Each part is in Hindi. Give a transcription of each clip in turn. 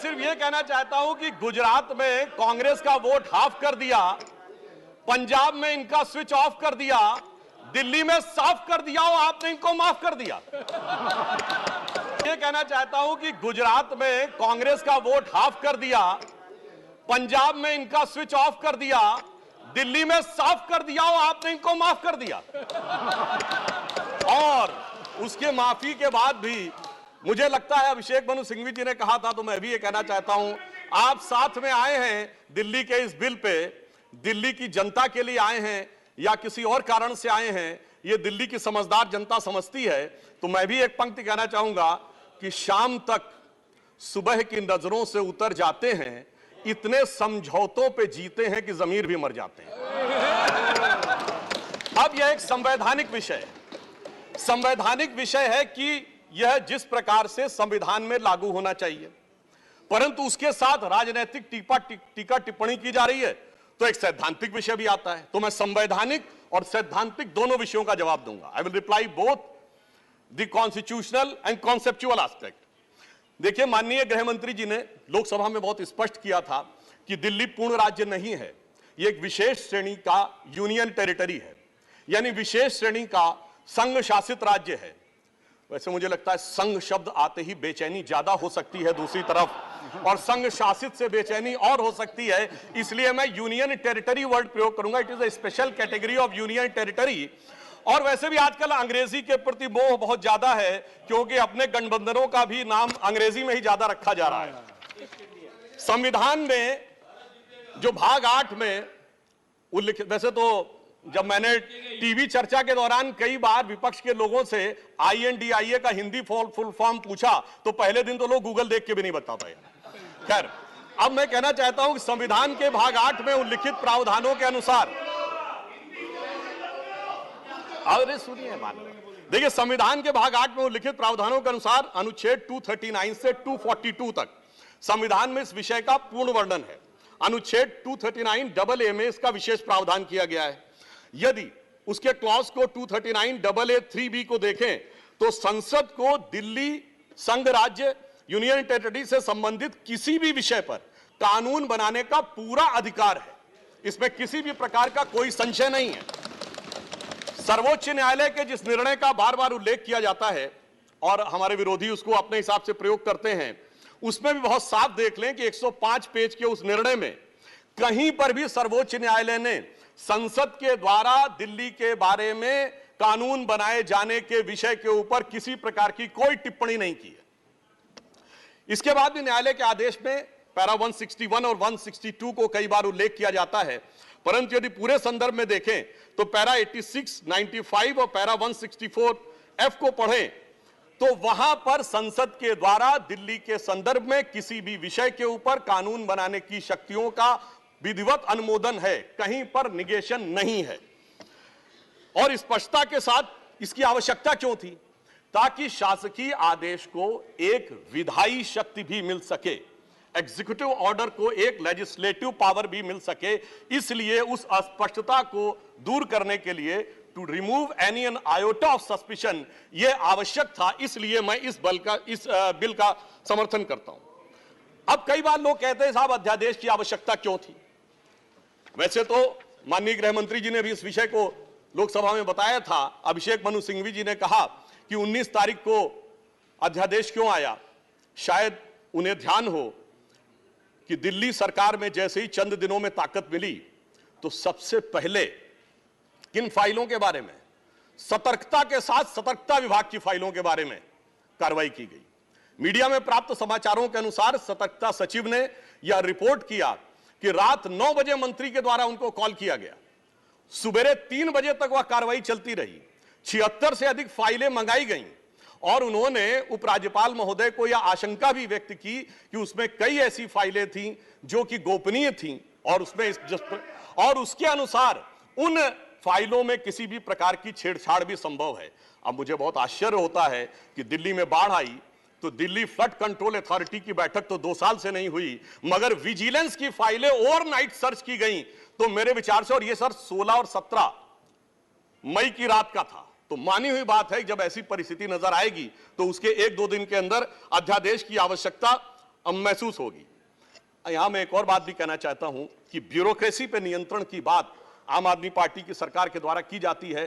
सिर्फ ये कहना चाहता हूं कि गुजरात में कांग्रेस का वोट हाफ कर दिया, पंजाब में इनका स्विच ऑफ कर दिया, दिल्ली में साफ कर दिया और आपने इनको माफ कर दिया। ये कहना चाहता हूं कि गुजरात में कांग्रेस का वोट हाफ कर दिया, पंजाब में इनका स्विच ऑफ कर दिया, दिल्ली में साफ कर दिया और आपने इनको माफ कर दिया। और उसके माफी के बाद भी मुझे लगता है अभिषेक मनु सिंघवी जी ने कहा था, तो मैं भी ये कहना चाहता हूं, आप साथ में आए हैं दिल्ली के इस बिल पे, दिल्ली की जनता के लिए आए हैं या किसी और कारण से आए हैं, ये दिल्ली की समझदार जनता समझती है। तो मैं भी एक पंक्ति कहना चाहूंगा कि शाम तक सुबह की नजरों से उतर जाते हैं, इतने समझौतों पे जीते हैं कि जमीर भी मर जाते हैं। अब यह एक संवैधानिक विषय है, संवैधानिक विषय है कि यह जिस प्रकार से संविधान में लागू होना चाहिए, परंतु उसके साथ राजनीतिक टीका टिप्पणी की जा रही है, तो एक सैद्धांतिक विषय भी आता है। तो मैं संवैधानिक और सैद्धांतिक दोनों विषयों का जवाब दूंगा। I will reply both the constitutional and conceptual aspect. देखिए, माननीय गृह मंत्री जी ने लोकसभा में बहुत स्पष्ट किया था कि दिल्ली पूर्ण राज्य नहीं है, यह एक विशेष श्रेणी का यूनियन टेरिटरी है, यानी विशेष श्रेणी का संघ शासित राज्य है। वैसे मुझे लगता है संघ शब्द आते ही बेचैनी ज्यादा हो सकती है दूसरी तरफ, और संघ शासित से बेचैनी और हो सकती है, इसलिए मैं यूनियन टेरिटरी वर्ड प्रयोग करूंगा। It is a special category of union territory. और वैसे भी आजकल अंग्रेजी के प्रति मोह बहुत ज्यादा है, क्योंकि अपने गठबंधनों का भी नाम अंग्रेजी में ही ज्यादा रखा जा रहा है। संविधान में जो भाग 8 में उल्लिखित, वैसे तो जब मैंने टीवी चर्चा के दौरान कई बार विपक्ष के लोगों से INDIA का हिंदी फुल फॉर्म पूछा, तो पहले दिन तो लोग गूगल देख के भी नहीं बता पाए। खैर, अब मैं कहना चाहता हूं कि संविधान के भाग 8 में उल्लिखित प्रावधानों के अनुसार, अरे सुनिए, देखिए, संविधान के भाग 8 में उल्लिखित प्रावधानों के अनुसार अनुच्छेद 239 से 242 तक संविधान में इस विषय का पूर्ण वर्णन है। अनुच्छेद 239 में इसका विशेष प्रावधान किया गया है। यदि उसके क्लॉज को 239 को देखें तो संसद को दिल्ली संघ राज्य यूनियन टेरिटरी से संबंधित किसी भी विषय पर कानून बनाने का पूरा अधिकार है। इसमें किसी भी प्रकार का कोई संशय नहीं है। सर्वोच्च न्यायालय के जिस निर्णय का बार बार उल्लेख किया जाता है और हमारे विरोधी उसको अपने हिसाब से प्रयोग करते हैं, उसमें भी बहुत साफ देख लें कि 105 पेज के उस निर्णय में कहीं पर भी सर्वोच्च न्यायालय ने संसद के द्वारा दिल्ली के बारे में कानून बनाए जाने के विषय के ऊपर किसी प्रकार की कोई टिप्पणी नहीं की है। इसके बाद भी न्यायालय के आदेश में पैरा 161 और 162 को कई बार उल्लेख किया जाता है, परंतु यदि पूरे संदर्भ में देखें तो पैरा 86, 95 और पैरा 164F को पढ़ें तो वहां पर संसद के द्वारा दिल्ली के संदर्भ में किसी भी विषय के ऊपर कानून बनाने की शक्तियों का विधिवत अनुमोदन है, कहीं पर निगेशन नहीं है। और स्पष्टता के साथ इसकी आवश्यकता क्यों थी? ताकि शासकीय आदेश को एक विधायी शक्ति भी मिल सके, एग्जीक्यूटिव ऑर्डर को एक लेजिस्लेटिव पावर भी मिल सके। इसलिए उस अस्पष्टता को दूर करने के लिए, to remove any an iota of suspicion, यह आवश्यक था। इसलिए मैं इस बिल का समर्थन करता हूं। अब कई बार लोग कहते हैं साहब अध्यादेश की आवश्यकता क्यों थी? वैसे तो माननीय गृह मंत्री जी ने भी इस विषय को लोकसभा में बताया था। अभिषेक मनु सिंघवी जी ने कहा कि 19 तारीख को अध्यादेश क्यों आया। शायद उन्हें ध्यान हो कि दिल्ली सरकार में जैसे ही चंद दिनों में ताकत मिली तो सबसे पहले किन फाइलों के बारे में, सतर्कता के साथ सतर्कता विभाग की फाइलों के बारे में कार्रवाई की गई। मीडिया में प्राप्त समाचारों के अनुसार सतर्कता सचिव ने यह रिपोर्ट किया कि रात 9 बजे मंत्री के द्वारा उनको कॉल किया गया, सुबह 3 बजे तक वह कार्रवाई चलती रही, 76 से अधिक फाइलें मंगाई गईं और उन्होंने उपराज्यपाल महोदय को यह आशंका भी व्यक्त की कि उसमें कई ऐसी फाइलें थीं जो कि गोपनीय थीं और उसके अनुसार उन फाइलों में किसी भी प्रकार की छेड़छाड़ भी संभव है। अब मुझे बहुत आश्चर्य होता है कि दिल्ली में बाढ़ आई तो दिल्ली फ्लड कंट्रोल अथॉरिटी की बैठक तो 2 साल से नहीं हुई, मगर विजिलेंस की फाइलें ओवरनाइट सर्च की गई। तो मेरे विचार से, और ये सर 16 और 17 मई की रात का था, तो मानी हुई बात है जब ऐसी परिस्थिति नजर आएगी तो उसके 1-2 दिन के अंदर अध्यादेश की आवश्यकता अब महसूस होगी। यहां मैं एक और बात भी कहना चाहता हूं कि ब्यूरोक्रेसी पे नियंत्रण की बात आम आदमी पार्टी की सरकार के द्वारा की जाती है,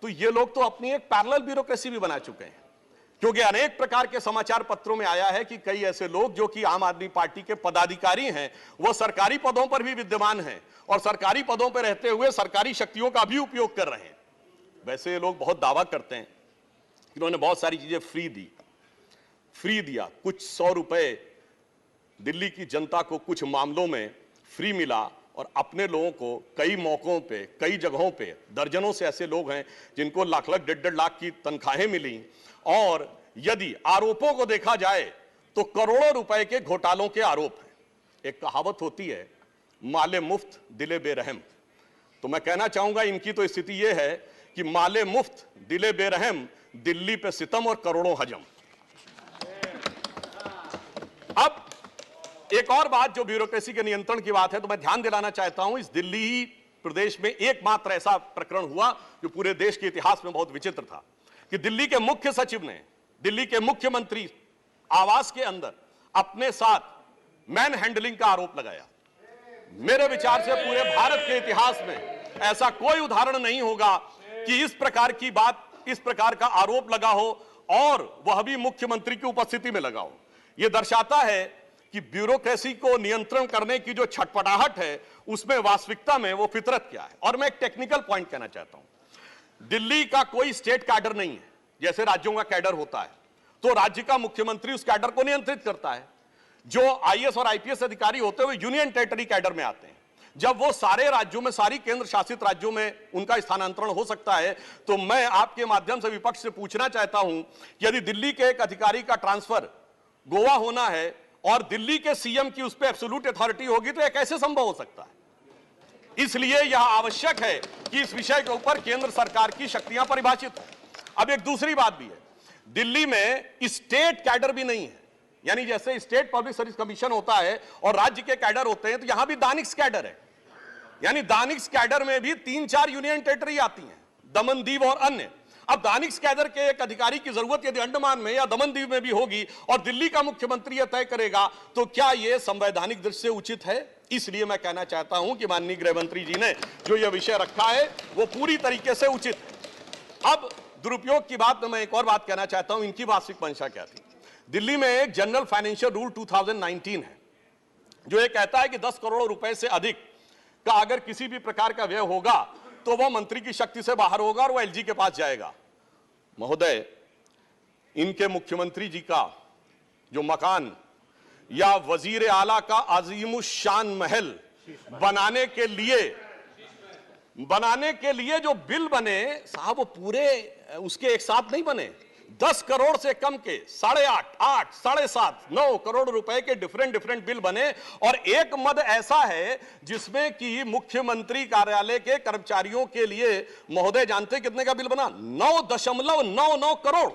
तो ये लोग तो अपनी एक पैरेलल ब्यूरोक्रेसी भी बना चुके हैं, क्योंकि अनेक प्रकार के समाचार पत्रों में आया है कि कई ऐसे लोग जो कि आम आदमी पार्टी के पदाधिकारी हैं, वो सरकारी पदों पर भी विद्यमान हैं और सरकारी पदों पर रहते हुए सरकारी शक्तियों का भी उपयोग कर रहे हैं। वैसे ये लोग बहुत दावा करते हैं कि उन्होंने बहुत सारी चीजें फ्री दिया, कुछ 100 रुपए दिल्ली की जनता को कुछ मामलों में फ्री मिला और अपने लोगों को कई मौकों पे, कई जगहों पे, दर्जनों से ऐसे लोग हैं जिनको लाख लाख, 1.5 लाख की तनख्वाहें मिली। और यदि आरोपों को देखा जाए तो करोड़ों रुपए के घोटालों के आरोप हैं। एक कहावत होती है, माले मुफ्त दिले बेरहम। तो मैं कहना चाहूंगा इनकी तो स्थिति यह है कि माले मुफ्त दिले बेरहम, दिल्ली पे सितम और करोड़ों हजम। अब एक और बात जो ब्यूरोक्रेसी के नियंत्रण की बात है, तो मैं ध्यान दिलाना चाहता हूं, इस दिल्ली प्रदेश में एकमात्र ऐसा प्रकरण हुआ जो पूरे देश के इतिहास में बहुत विचित्र था कि दिल्ली के मुख्य सचिव ने दिल्ली के मुख्यमंत्री आवास के अंदर अपने साथ मैन हैंडलिंग का आरोप लगाया। मेरे विचार से पूरे भारत के इतिहास में ऐसा कोई उदाहरण नहीं होगा कि इस प्रकार की बात, इस प्रकार का आरोप लगा हो और वह भी मुख्यमंत्री की उपस्थिति में लगा हो। यह दर्शाता है कि ब्यूरोक्रेसी को नियंत्रण करने की जो छटपटाहट है उसमें वास्तविकता में वो फितरत क्या है। और मैं एक टेक्निकल पॉइंट कहना चाहता हूं, दिल्ली का कोई स्टेट कैडर नहीं है। जैसे राज्यों का कैडर होता है तो राज्य का मुख्यमंत्री उस कैडर को नियंत्रित करता है। जो आईएएस और आईपीएस अधिकारी होते हुए यूनियन टेरिटरी कैडर में आते हैं, जब वो सारे राज्यों में, सारी केंद्र शासित राज्यों में उनका स्थानांतरण हो सकता है, तो मैं आपके माध्यम से विपक्ष से पूछना चाहता हूं कि यदि दिल्ली के एक अधिकारी का ट्रांसफर गोवा होना है और दिल्ली के सीएम की उस पर एब्सोल्यूट अथॉरिटी होगी, तो यह कैसे संभव हो सकता है? इसलिए यह आवश्यक है कि इस विषय के ऊपर केंद्र सरकार की शक्तियां परिभाषित हो। अब एक दूसरी बात भी है, दिल्ली में स्टेट कैडर भी नहीं है। यानी जैसे स्टेट पब्लिक सर्विस कमीशन होता है और राज्य के कैडर होते हैं, तो यहां भी दानिश कैडर है। यानी दानिश कैडर में भी 3-4 यूनियन टेरिटरी आती हैं, दमन दीव और अन्य। अब दानिश कैडर के एक अधिकारी की जरूरत यदि अंडमान में या दमन दीव में भी होगी और दिल्ली का मुख्यमंत्री यह तय करेगा, तो क्या यह संवैधानिक दृष्टि से उचित है? इसलिए मैं कहना चाहता हूं कि माननीय गृह मंत्री जी ने जो यह विषय रखा है वो पूरी तरीके से उचित है। अब दुरुपयोग की बात में मैं एक और बात कहना चाहता हूं, इनकी वास्तविक मंशा क्या थी। दिल्ली में एक जनरल फाइनेंशियल रूल 2019 है जो ये कहता है कि 10 करोड़ रुपए से अधिक का अगर किसी भी प्रकार का व्यय होगा तो वह मंत्री की शक्ति से बाहर होगा और वह एलजी के पास जाएगा। महोदय, इनके मुख्यमंत्री जी का जो मकान या वजीर आला का अजीमुशान महल बनाने के लिए जो बिल बने साहब, वो पूरे उसके एक साथ नहीं बने। 10 करोड़ से कम के 8.5, 8, 7.5, 9 करोड़ रुपए के डिफरेंट बिल बने। और एक मद ऐसा है जिसमें कि मुख्यमंत्री कार्यालय के कर्मचारियों के लिए, महोदय जानते कितने का बिल बना? 9.99 करोड़।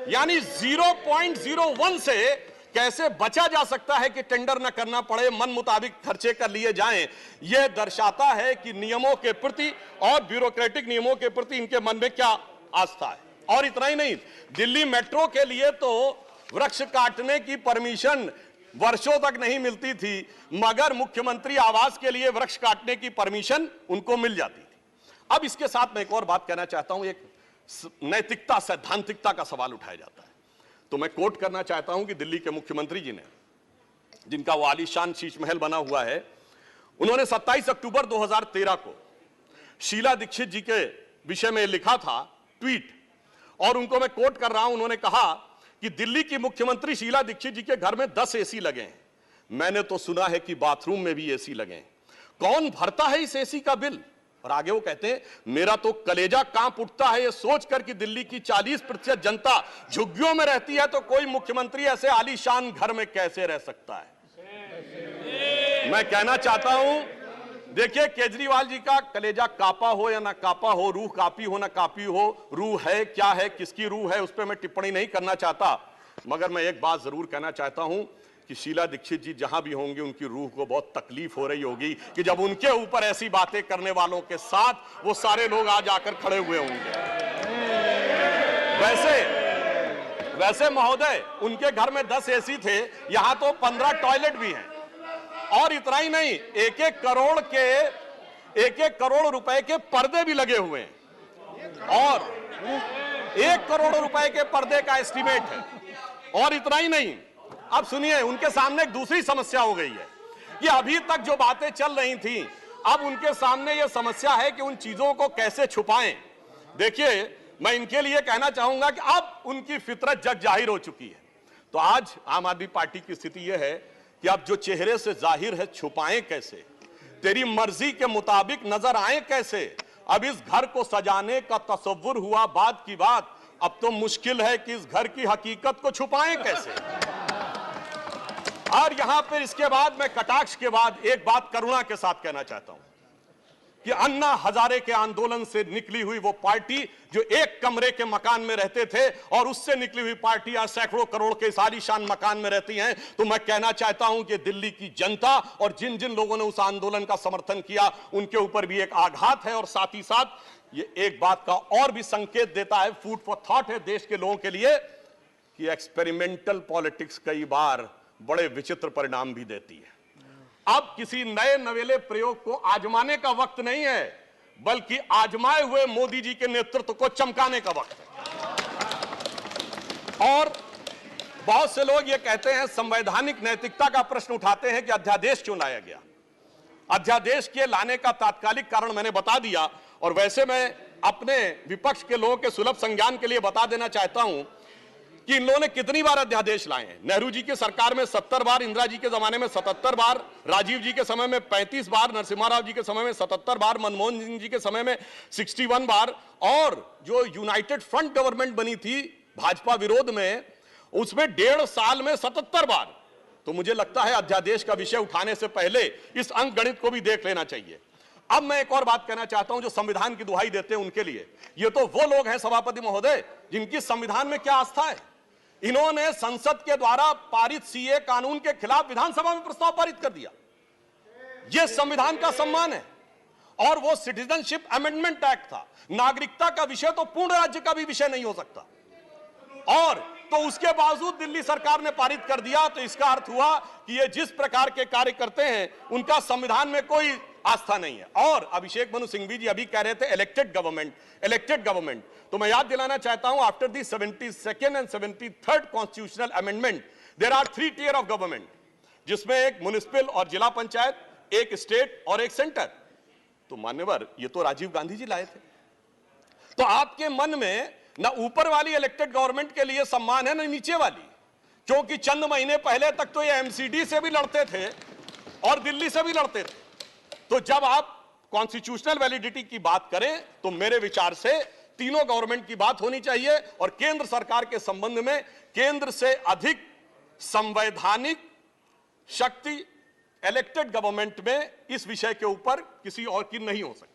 यानी 0.01 से कैसे बचा जा सकता है कि टेंडर न करना पड़े, मन मुताबिक खर्चे कर लिए जाएं। यह दर्शाता है कि नियमों के प्रति और ब्यूरोक्रेटिक नियमों के प्रति इनके मन में क्या आस्था है। और इतना ही नहीं, दिल्ली मेट्रो के लिए तो वृक्ष काटने की परमिशन वर्षों तक नहीं मिलती थी, मगर मुख्यमंत्री आवास के लिए वृक्ष काटने की परमिशन उनको मिल जाती थी। अब इसके साथ मैं एक और बात कहना चाहता हूं, एक नैतिकता, सैद्धांतिकता का सवाल उठाया जाता है। तो मैं कोट करना चाहता हूं कि दिल्ली के मुख्यमंत्री जी ने, जिनका वो आलीशान शीश महल बना हुआ है, उन्होंने 27 अक्टूबर 2013 को शीला दीक्षित जी के विषय में लिखा था ट्वीट, और उनको मैं कोट कर रहा हूं। उन्होंने कहा कि दिल्ली की मुख्यमंत्री शीला दीक्षित जी के घर में 10 एसी लगे हैं। मैंने तो सुना है कि बाथरूम में भी एसी लगे हैं। कौन भरता है इस एसी का बिल? और आगे वो कहते हैं, मेरा तो कलेजा कांप उठता है ये सोचकर कि दिल्ली की 40% जनता झुग्गियों में रहती है, तो कोई मुख्यमंत्री ऐसे आलीशान घर में कैसे रह सकता है। मैं कहना चाहता हूं, देखिए, केजरीवाल जी का कलेजा कापा हो या ना कापा हो, रूह कापी हो ना कापी हो, रूह है क्या है, किसकी रूह है, उस पर मैं टिप्पणी नहीं करना चाहता। मगर मैं एक बात जरूर कहना चाहता हूं कि शीला दीक्षित जी जहां भी होंगे उनकी रूह को बहुत तकलीफ हो रही होगी कि जब उनके ऊपर ऐसी बातें करने वालों के साथ वो सारे लोग आज आकर खड़े हुए होंगे। वैसे महोदय उनके घर में 10 एसी थे, यहां तो 15 टॉयलेट भी हैं। और इतना ही नहीं, एक एक करोड़ रुपए के पर्दे भी लगे हुए हैं, और 1 करोड़ रुपए के पर्दे का एस्टीमेट है। और इतना ही नहीं, अब सुनिए, उनके सामने एक दूसरी समस्या हो गई है कि अभी तक जो बातें चल रही थी, अब उनके सामने यह समस्या है कि उन चीजों को कैसे छुपाएं। देखिए, मैं इनके लिए कहना चाहूंगा कि अब उनकी फितरत जग जाहिर हो चुकी है। तो आज आम आदमी पार्टी की स्थिति यह है कि अब जो चेहरे से जाहिर है, छुपाएं कैसे, तेरी मर्जी के मुताबिक नजर आए कैसे। अब इस घर को सजाने का तसव्वुर हुआ बात की बात, अब तो मुश्किल है कि इस घर की हकीकत को छुपाएं कैसे। और यहां पर इसके बाद मैं कटाक्ष के बाद एक बात करुणा के साथ कहना चाहता हूं कि अन्ना हजारे के आंदोलन से निकली हुई वो पार्टी जो एक कमरे के मकान में रहते थे, और उससे निकली हुई पार्टी आज सैकड़ों करोड़ के आलीशान मकान में रहती हैं, तो मैं कहना चाहता हूं कि दिल्ली की जनता और जिन जिन लोगों ने उस आंदोलन का समर्थन किया, उनके ऊपर भी एक आघात है। और साथ ही साथ ये एक बात का और भी संकेत देता है, फूड फॉर थॉट है देश के लोगों के लिए, कि एक्सपेरिमेंटल पॉलिटिक्स कई बार बड़े विचित्र परिणाम भी देती है। अब किसी नए नवेले प्रयोग को आजमाने का वक्त नहीं है, बल्कि आजमाए हुए मोदी जी के नेतृत्व को चमकाने का वक्त है। और बहुत से लोग ये कहते हैं, संवैधानिक नैतिकता का प्रश्न उठाते हैं कि अध्यादेश क्यों लाया गया। अध्यादेश के लाने का तात्कालिक कारण मैंने बता दिया, और वैसे मैं अपने विपक्ष के लोगों के सुलभ संज्ञान के लिए बता देना चाहता हूं कि इन लोगों ने कितनी बार अध्यादेश लाए हैं। नेहरू जी की सरकार में 70 बार, इंदिरा जी के जमाने में 77 बार, राजीव जी के समय में 35 बार, नरसिम्हा राव जी के समय में 77 बार, मनमोहन सिंह जी के समय में 61 बार, और जो यूनाइटेड फ्रंट गवर्नमेंट बनी थी भाजपा विरोध में, उसमें 1.5 साल में 77 बार। तो मुझे लगता है अध्यादेश का विषय उठाने से पहले इस अंक गणित को भी देख लेना चाहिए। अब मैं एक और बात कहना चाहता हूं, जो संविधान की दुहाई देते हैं उनके लिए, ये तो वो लोग हैं सभापति महोदय जिनकी संविधान में क्या आस्था है। इन्होंने संसद के द्वारा पारित सीए कानून के खिलाफ विधानसभा में प्रस्ताव पारित कर दिया। यह संविधान का सम्मान है। और वो सिटीजनशिप अमेंडमेंट एक्ट था। नागरिकता का विषय तो पूर्ण राज्य का भी विषय नहीं हो सकता, और तो उसके बावजूद दिल्ली सरकार ने पारित कर दिया। तो इसका अर्थ हुआ कि ये जिस प्रकार के कार्य करते हैं, उनका संविधान में कोई आस्था नहीं है। और अभिषेक मनु सिंघवी जी अभी कह रहे थे इलेक्टेड गवर्नमेंट, तो मैं याद दिलाना चाहता हूं, after the 72nd and 73rd constitutional amendment there are 3 tier of government, जिसमें एक म्युनिसिपल और जिला पंचायत, एक स्टेट और एक सेंटर। तो मान्यवर, ये तो राजीव गांधी जी लाए थे। तो आपके मन में ना ऊपर वाली इलेक्टेड गवर्नमेंट के लिए सम्मान है, ना नीचे वाली, क्योंकि चंद महीने पहले तक तो ये एमसीडी से भी लड़ते थे और दिल्ली से भी लड़ते थे। तो जब आप कॉन्स्टिट्यूशनल वैलिडिटी की बात करें, तो मेरे विचार से तीनों गवर्नमेंट की बात होनी चाहिए, और केंद्र सरकार के संबंध में केंद्र से अधिक संवैधानिक शक्ति इलेक्टेड गवर्नमेंट में इस विषय के ऊपर किसी और की नहीं हो सकती।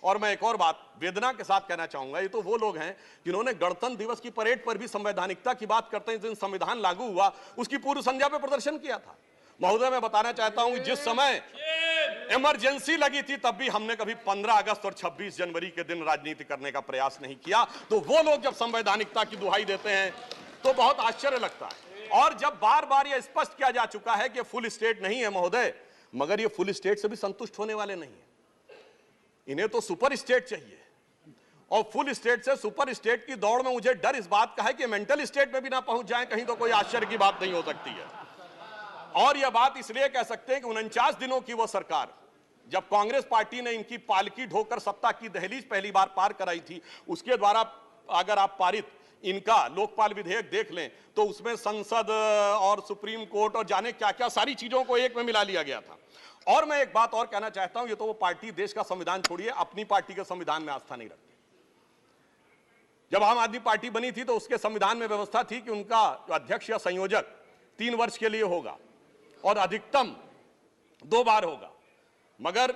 और मैं एक और बात वेदना के साथ कहना चाहूंगा, ये तो वो लोग हैं जिन्होंने गणतंत्र दिवस की परेड पर भी संवैधानिकता की बात करते हैं, जिस दिन संविधान लागू हुआ उसकी पूर्व संध्या पर प्रदर्शन किया था। महोदय, मैं बताना चाहता हूं कि जिस समय इमरजेंसी लगी थी, तब भी हमने कभी 15 अगस्त और 26 जनवरी के दिन राजनीति करने का प्रयास नहीं किया। तो वो लोग जब संवैधानिकता की दुहाई देते हैं तो बहुत आश्चर्य लगता है। और जब बार बार यह स्पष्ट किया जा चुका है कि फुल स्टेट नहीं है महोदय, मगर ये फुल स्टेट से भी संतुष्ट होने वाले नहीं है, इन्हें तो सुपर स्टेट चाहिए। और फुल स्टेट से सुपर स्टेट की दौड़ में मुझे डर इस बात का है कि मेंटल स्टेट में भी ना पहुंच जाएं कहीं, तो कोई आश्चर्य की बात नहीं हो सकती है। और यह बात इसलिए कह सकते हैं कि 49 दिनों की वह सरकार, जब कांग्रेस पार्टी ने इनकी पालकी ढोकर सत्ता की दहलीज पहली बार पार कराई थी, उसके द्वारा अगर आप पारित इनका लोकपाल विधेयक देख लें, तो उसमें संसद और सुप्रीम कोर्ट और जाने क्या क्या सारी चीजों को एक में मिला लिया गया था। और मैं एक बात और कहना चाहता हूं, ये तो वो पार्टी देश का संविधान छोड़िए, अपनी पार्टी के संविधान में आस्था नहीं रखती। जब आम आदमी पार्टी बनी थी तो उसके संविधान में व्यवस्था थी कि उनका अध्यक्ष या संयोजक 3 वर्ष के लिए होगा और अधिकतम 2 बार होगा। मगर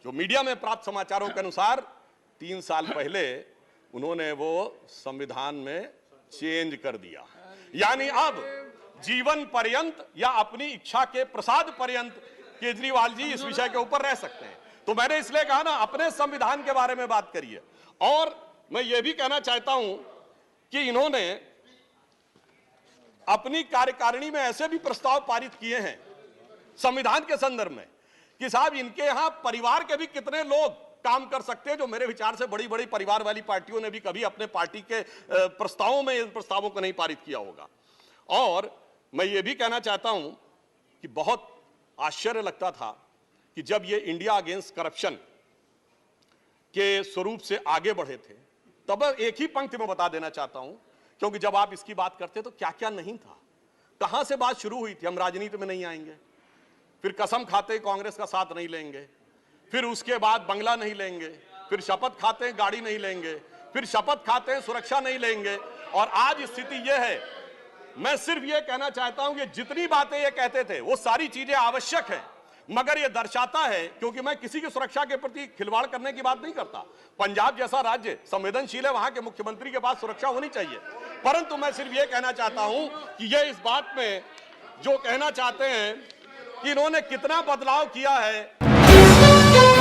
जो मीडिया में प्राप्त समाचारों के अनुसार 3 साल पहले उन्होंने वो संविधान में चेंज कर दिया, यानी अब जीवन पर्यंत या अपनी इच्छा के प्रसाद पर्यंत केजरीवाल जी इस विषय के ऊपर रह सकते हैं। तो मैंने इसलिए कहा ना, अपने संविधान के बारे में बात करिए। और मैं ये भी कहना चाहता हूं कि इन्होंने अपनी कार्यकारिणी में ऐसे भी प्रस्ताव पारित किए हैं संविधान के संदर्भ में कि साहब इनके यहां परिवार के भी कितने लोग काम कर सकते हैं, जो मेरे विचार से बड़ी बड़ी परिवार वाली पार्टियों ने भी कभी अपने पार्टी के प्रस्तावों में इन प्रस्तावों को नहीं पारित किया होगा। और मैं ये भी कहना चाहता हूं कि बहुत आश्चर्य लगता था कि जब ये इंडिया अगेंस्ट करप्शन के स्वरूप से आगे बढ़े थे, तब एक ही पंक्ति में बता देना चाहता हूं, क्योंकि जब आप इसकी बात करते तो क्या क्या नहीं था, कहां से बात शुरू हुई थी। हम राजनीति में नहीं आएंगे, फिर कसम खाते कांग्रेस का साथ नहीं लेंगे, फिर उसके बाद बंगला नहीं लेंगे, फिर शपथ खाते हैं गाड़ी नहीं लेंगे, फिर शपथ खाते हैं सुरक्षा नहीं लेंगे, और आज स्थिति यह है। मैं सिर्फ यह कहना चाहता हूं कि जितनी बातें ये कहते थे वो सारी चीजें आवश्यक है, मगर यह दर्शाता है, क्योंकि मैं किसी की सुरक्षा के प्रति खिलवाड़ करने की बात नहीं करता। पंजाब जैसा राज्य संवेदनशील है, वहां के मुख्यमंत्री के पास सुरक्षा होनी चाहिए, परंतु मैं सिर्फ यह कहना चाहता हूं कि यह इस बात में जो कहना चाहते हैं कि इन्होंने कितना बदलाव किया है।